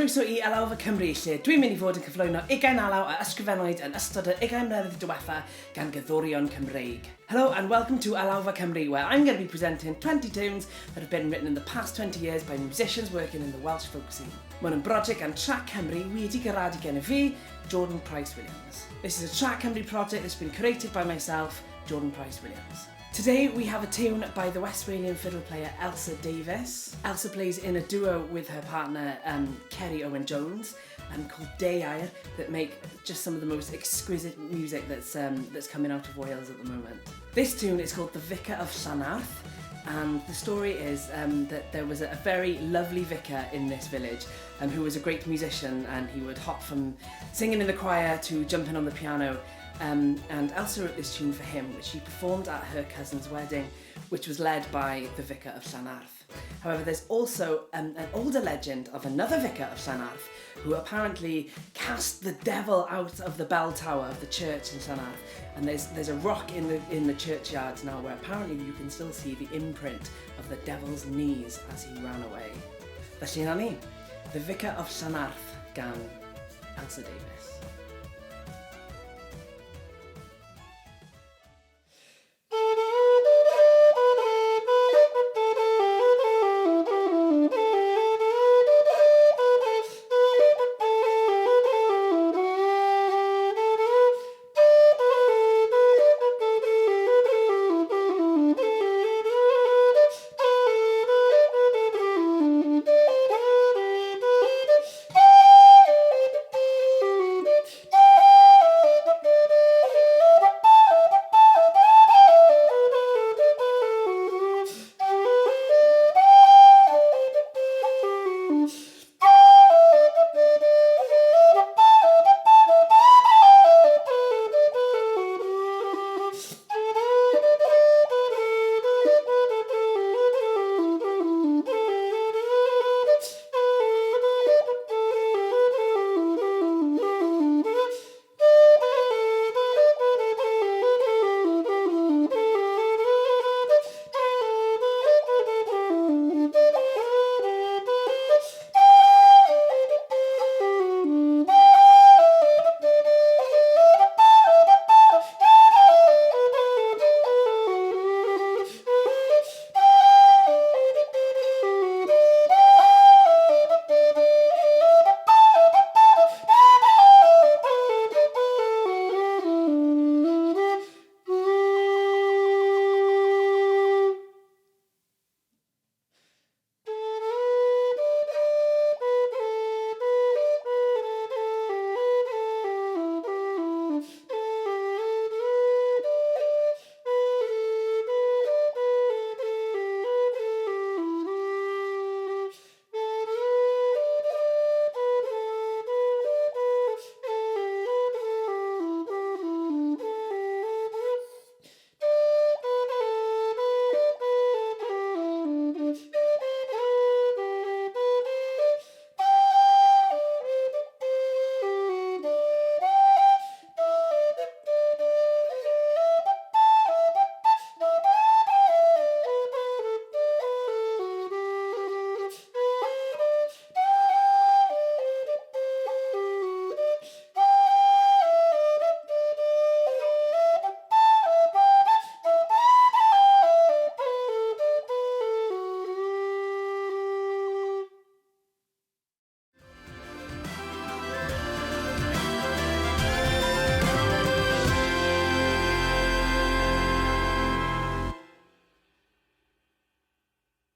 Croeso I Alawfa Cymru, lle dwi'n mynd I fod yn cyflwyno 20 alaw a ysgrifennwyd yn ystod y 20 mlynedd diwetha gan gyddorion Cymreig. Hello and welcome to Alawfa Cymru, where I'm going to be presenting 20 tunes that have been written in the past 20 years by musicians working in the Welsh folk scene. Mae'n brosiect gan Trac Cymru wedi gyrraedd gen I fi, Jordan Price-Williams. This is a Trac Cymru project that's been created by myself, Jordan Price-Williams. Today we have a tune by the Westphalian fiddle player Elsa Davies. Elsa plays in a duo with her partner Kerry Owen-Jones called Davies that make just some of the most exquisite music that's coming out of Wales at the moment. This tune is called The Vicar of Llanarth, and the story is that there was a very lovely vicar in this village who was a great musician, and he would hop from singing in the choir to jumping on the piano. And Elsa wrote this tune for him, which she performed at her cousin's wedding, which was led by the Vicar of Llanarth. However, there's also an older legend of another Vicar of Llanarth who apparently cast the devil out of the bell tower of the church in Llanarth. And there's a rock in the churchyard now where apparently you can still see the imprint of the devil's knees as he ran away. Felly na ni, The Vicar of Llanarth gan Elsa Davies.